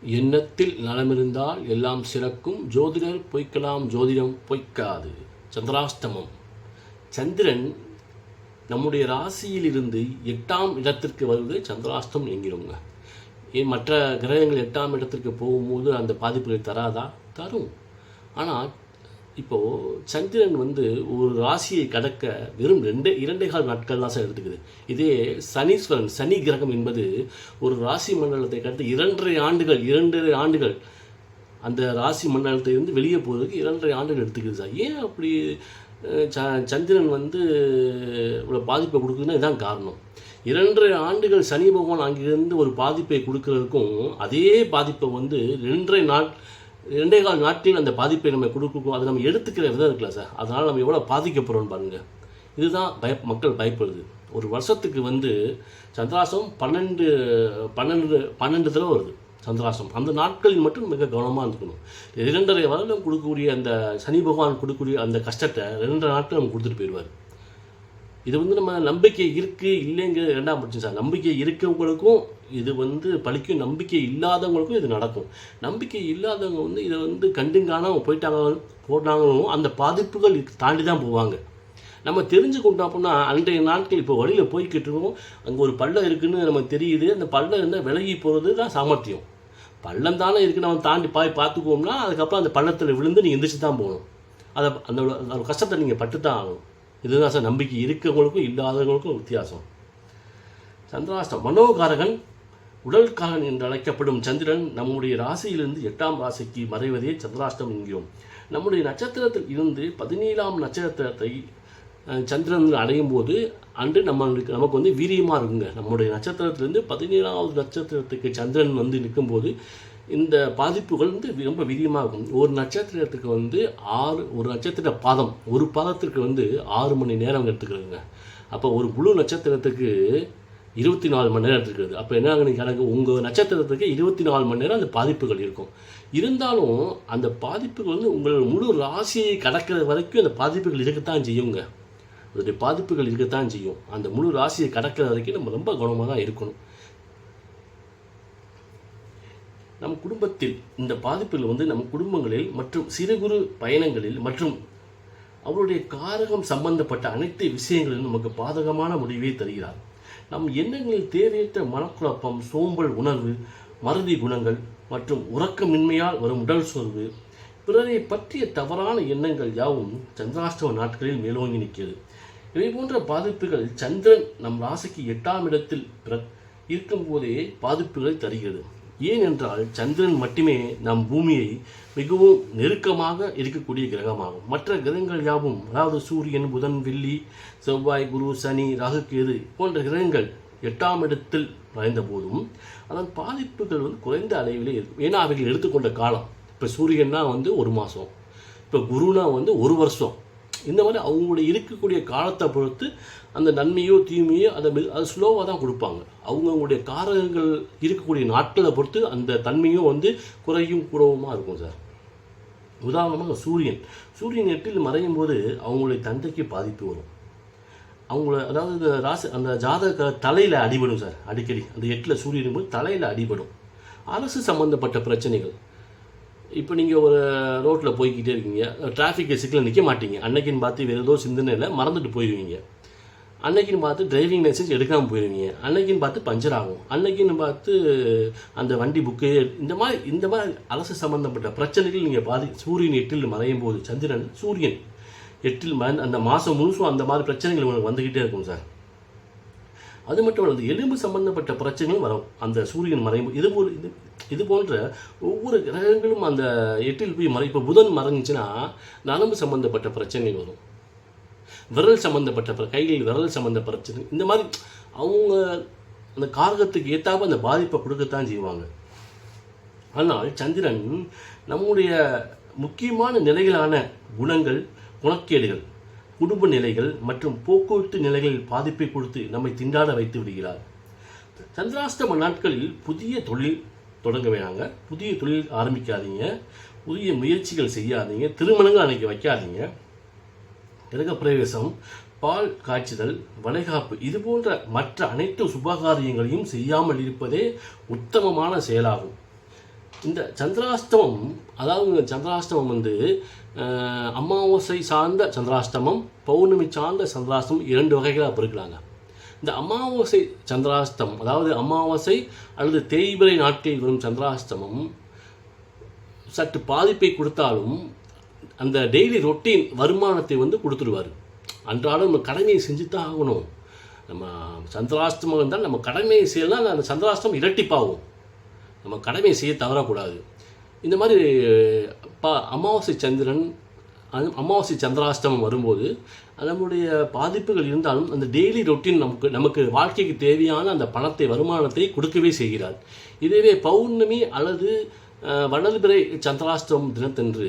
எண்ணத்தில் நலமிருந்தால் எல்லாம் சிறக்கும். ஜோதிடர் பொய்க்கலாம், ஜோதிடம் பொய்க்காது. சந்திராஷ்டமம். சந்திரன் நம்முடைய ராசியிலிருந்து 8ஆம் இடத்திற்கு வருவது சந்திராஷ்டம் என்கிறோங்க. மற்ற கிரகங்கள் 8ஆம் இடத்திற்கு போகும்போது அந்த பாதிப்புகளை தராதா? தரும். ஆனால் இப்போது சந்திரன் ஒரு ராசியை கடக்க வெறும் 2.25 நாட்கள் தான் சார் எடுத்துக்குது. இதே சனீஸ்வரன், சனி கிரகம் என்பது ஒரு ராசி மண்டலத்தை கடந்து 2.5 ஆண்டுகள் அந்த ராசி மண்டலத்தை இருந்து வெளியே போகிறதுக்கு 2.5 ஆண்டுகள் எடுத்துக்குது சார். ஏன் அப்படி சந்திரன் இவ்வளோ பாதிப்பை கொடுக்குதுன்னா இதுதான் காரணம். 2.5 ஆண்டுகள் சனி பகவான் அங்கிருந்து ஒரு பாதிப்பை கொடுக்கறதுக்கும் அதே பாதிப்பை 2.25 நாட்களில் அந்த பாதிப்பை நம்ம கொடுக்கும். அதை நம்ம எடுத்துக்கிற விதம் இருக்குல்ல சார், அதனால் நம்ம எவ்வளோ பாதிக்கப்படுறோம்னு பாருங்கள். இதுதான் மக்கள் பயப்படுது. ஒரு வருஷத்துக்கு சந்திராசம் 12 தடவை வருது சந்திராசம். அந்த நாட்களில் மட்டும் மிக கவனமாக இருந்துக்கணும். 2.5 வருடம் கொடுக்கக்கூடிய அந்த சனி பகவான் கொடுக்கக்கூடிய அந்த கஷ்டத்தை 2 நாட்கள் நம்ம கொடுத்துட்டு போயிடுவார். இது நம்ம நம்பிக்கை இருக்குது இல்லைங்கிறது 2ஆம் பட்சம் சார். நம்பிக்கை இருக்கவங்களுக்கும் இது பலிக்கும், நம்பிக்கை இல்லாதவங்களுக்கும் இது நடக்கும். நம்பிக்கை இல்லாதவங்க இதை கண்டுங்கானாமல் போட்டாங்களும் அந்த பாதிப்புகள் தாண்டி தான் போவாங்க. நம்ம தெரிஞ்சுக்கிட்டோம் அப்படின்னா அன்றைய நாட்கள் இப்போ வழியில் போய்கிட்டு இருக்கோம், அங்கே ஒரு பள்ளம் இருக்குதுன்னு நமக்கு தெரியுது. அந்த பள்ளம் இருந்தால் விலகி போகிறது தான் சாமர்த்தியம். பள்ளம் தானே இருக்குன்னு நம்ம தாண்டி பார்த்துக்குவோம்னா அதுக்கப்புறம் அந்த பள்ளத்தில் விழுந்து நீங்கள் எந்திரிச்சு தான் போகணும். அந்த கஷ்டத்தை நீங்கள் பட்டு தான் ஆகணும். இதுதான் சார் நம்பிக்கை இருக்கவங்களுக்கும் இல்லாதவங்களுக்கும் வித்தியாசம். சந்திராஷ்டம். மனோகாரகன், உடல்காரன் என்று அழைக்கப்படும் சந்திரன் நம்முடைய ராசியிலிருந்து 8ஆம் ராசிக்கு மறைவதே சந்திராஷ்டம் என்கிறோம். நம்முடைய நட்சத்திரத்தில் இருந்து 17ஆம் நட்சத்திரத்தை சந்திரன் அடையும் போது அன்று நமக்கு வீரியமாக இருக்குங்க. நம்முடைய நட்சத்திரத்திலிருந்து 17ஆவது நட்சத்திரத்துக்கு சந்திரன் நிற்கும்போது இந்த பாதிப்புகள் ரொம்ப வீரியமாக இருக்கும். ஒரு நட்சத்திரத்துக்கு ஒரு நட்சத்திர பாதம், ஒரு பாதத்திற்கு 6 மணி நேரம் எடுத்துக்கிறதுங்க. அப்போ ஒரு முழு நட்சத்திரத்துக்கு 24 மணி நேரம் எடுத்துக்கிறது. அப்போ என்ன கணக்கு, உங்கள் நட்சத்திரத்துக்கு 24 மணி நேரம் அந்த பாதிப்புகள் இருக்கும். இருந்தாலும் அந்த பாதிப்புகள் உங்கள் முழு ராசியை கடக்கிற வரைக்கும் அந்த பாதிப்புகள் இருக்கத்தான் செய்யுங்க. அதோடைய பாதிப்புகள் இருக்கத்தான் செய்யும். அந்த முழு ராசியை கடக்கிற வரைக்கும் நம்ம ரொம்ப கவனமாக தான் இருக்கணும். நம் குடும்பத்தில் இந்த பாதிப்புகள் நம் குடும்பங்களில் மற்றும் சிறு குறு பயணங்களில் மற்றும் அவருடைய காரகம் சம்பந்தப்பட்ட அனைத்து விஷயங்களிலும் நமக்கு பாதகமான முடிவை தருகிறார். நம் எண்ணங்களில் தேவையற்ற மனக்குழப்பம், சோம்பல் உணர்வு, மறதி குணங்கள் மற்றும் உறக்கமின்மையால் வரும் உடல் சோர்வு, பிறரை பற்றிய தவறான எண்ணங்கள் யாவும் சந்திராஷ்டம நாட்களில் மேலோங்கி நிற்கிறது. இவை போன்ற பாதிப்புகள் சந்திரன் நம் ராசிக்கு 8ஆம் இடத்தில் இருக்கும்போதே பாதிப்புகளை தருகிறது. ஏனென்றால் சந்திரன் மட்டுமே நம் பூமியை மிகவும் நெருக்கமாக இருக்கக்கூடிய கிரகமாகும். மற்ற கிரகங்கள் யாவும், அதாவது சூரியன், புதன், வெள்ளி, செவ்வாய், குரு, சனி, ராகு, கேது போன்ற கிரகங்கள் 8ஆம் இடத்தில் மறைந்த போதும் அதன் பாதிப்புகள் குறைந்த அளவிலே இருக்கும். ஏன்னா அவைகள் எடுத்துக்கொண்ட காலம். இப்போ சூரியன்னா 1 மாதம், இப்போ குருனா 1 வருஷம். இந்த மாதிரி அவங்களுடைய இருக்கக்கூடிய காலத்தை பொறுத்து அந்த நன்மையோ தீமையோ அது ஸ்லோவாக தான் கொடுப்பாங்க. அவங்களுடைய காரகங்கள் இருக்கக்கூடிய நாட்களை பொறுத்து அந்த தன்மையும் குறையும் கூடவுமாக இருக்கும் சார். உதாரணமாக சூரியன் 8இல் மறையும் போது அவங்களுடைய தந்தைக்கு பாதிப்பு வரும். அதாவது இந்த ராசி அந்த ஜாதக தலையில் அடிபடும் சார். அடிக்கடி அந்த 8இல் சூரியன் போது தலையில் அடிபடும். அரசு சம்மந்தப்பட்ட பிரச்சனைகள். இப்போ நீங்கள் ஒரு ரோட்டில் போய்கிட்டே இருக்கீங்க, டிராஃபிக் சிக்கலில் நிற்க மாட்டீங்க. அன்னைக்குன்னு பார்த்து வேறு ஏதோ சிந்தனையில் மறந்துட்டு போயிடுவீங்க. அன்னைக்குன்னு பார்த்து டிரைவிங் லைசன்ஸ் எடுக்காமல் போயிடுவீங்க. அன்னைக்குன்னு பார்த்து பஞ்சர் ஆகும். அன்னைக்குன்னு பார்த்து அந்த வண்டி புக்கு, இந்த மாதிரி அரசு சம்மந்தப்பட்ட பிரச்சனைகள் நீங்கள் சூரியன் 8இல் மறையும் போது, சூரியன் 8இல் அந்த மாதம் முழுசும் அந்த மாதிரி பிரச்சனைகள் உங்களுக்கு வந்துக்கிட்டே இருக்கும் சார். அது மட்டும் இல்லை, எலும்பு சம்பந்தப்பட்ட பிரச்சனைகளும் வரும் அந்த சூரியன் மறையும். இது போன்ற ஒவ்வொரு கிரகங்களும் அந்த 8இல் போய் இப்போ புதன் மறைஞ்சிச்சுன்னா நரம்பு சம்பந்தப்பட்ட பிரச்சனைகள் வரும். விரல் சம்பந்தப்பட்ட கைகள் விரல் சம்பந்த பிரச்சனை, இந்த மாதிரி அவங்க அந்த காரகத்துக்கு ஏற்றாப்ப அந்த பாதிப்பை கொடுக்கத்தான் செய்வாங்க. ஆனால் சந்திரன் நம்முடைய முக்கியமான நிலைகளான குணங்கள், குணக்கேடுகள், குடும்ப நிலைகள் மற்றும் போக்குவரத்து நிலைகளில் பாதிப்பை கொடுத்து நம்மை திண்டாட வைத்து விடுகிறார். சந்திராஷ்டம நாட்களில் புதிய தொழில் தொடங்க வேணாங்க, புதிய தொழில் ஆரம்பிக்காதீங்க, புதிய முயற்சிகள் செய்யாதீங்க, திருமணங்கள் அன்னைக்கு வைக்காதீங்க. கிரகப்பிரவேசம், பால் காய்ச்சுதல், வளைகாப்பு இது போன்ற மற்ற அனைத்து சுபகாரியங்களையும் செய்யாமல் இருப்பதே உத்தமமான செயலாகும். இந்த சந்திராஷ்டமம், அதாவது சந்திராஷ்டமம் வந்து அமாவாசை சார்ந்த சந்திராஷ்டமம், பௌர்ணமி சார்ந்த சந்திராஷ்டமம் 2 வகைகளாக பிரிக்கலாங்க. இந்த அமாவாசை சந்திராஷ்டம், அதாவது அமாவாசை அல்லது தேய்பிறை நாட்களில் வரும் சந்திராஷ்டமம் சற்று பாதிப்பை கொடுத்தாலும் அந்த டெய்லி ரொட்டீன் வருமானத்தை வந்து கொடுத்துருவார். அன்றாடம் நம்ம கடமையை செஞ்சு தான் ஆகணும். நம்ம சந்திராஷ்டமம் இருந்தால் நம்ம கடமையை செய்யலாம், அந்த சந்திராஷ்டமம் இரட்டிப்பாகும். நம்ம கடமையை செய்ய தவறக்கூடாது. இந்த மாதிரி அமாவாசை சந்திரன், அமாவாசை சந்திராஷ்டமம் வரும்போது நம்முடைய பாதிப்புகள் இருந்தாலும் அந்த டெய்லி ரொட்டீன் நமக்கு வாழ்க்கைக்கு தேவையான அந்த பணத்தை, வருமானத்தை கொடுக்கவே செய்கிறார். இதுவே பௌர்ணமி அல்லது வளர்பிறை சந்திராஷ்டமம் தினத்தன்று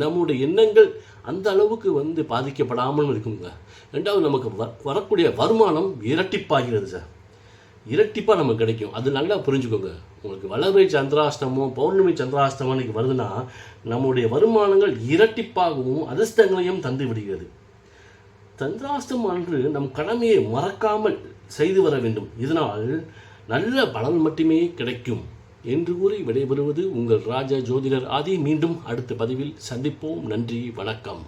நம்முடைய எண்ணங்கள் அந்த அளவுக்கு வந்து பாதிக்கப்படாமலும் இருக்குங்க. ரெண்டாவது, நமக்கு வரக்கூடிய வருமானம் இரட்டிப்பாகிறது சார், இரட்டிப்பாக நமக்கு கிடைக்கும். அது நல்லா புரிஞ்சுக்கோங்க. உங்களுக்கு வளர்பிறை சந்திராஷ்டமம், பௌர்ணமி சந்திராஷ்டமம் அன்றைக்கி வருதுன்னா நம்முடைய வருமானங்கள் இரட்டிப்பாகவும் அதிர்ஷ்டங்களையும் தந்து விடுகிறது. சந்திராஷ்டமம் அன்று நம் கடமையை மறக்காமல் செய்து வர வேண்டும். இதனால் நல்ல பலன் மட்டுமே கிடைக்கும் என்று கூறி விடைபெறுவது உங்கள் ராஜ ஜோதிடர் ஆதி. மீண்டும் அடுத்த பதிவில் சந்திப்போம். நன்றி, வணக்கம்.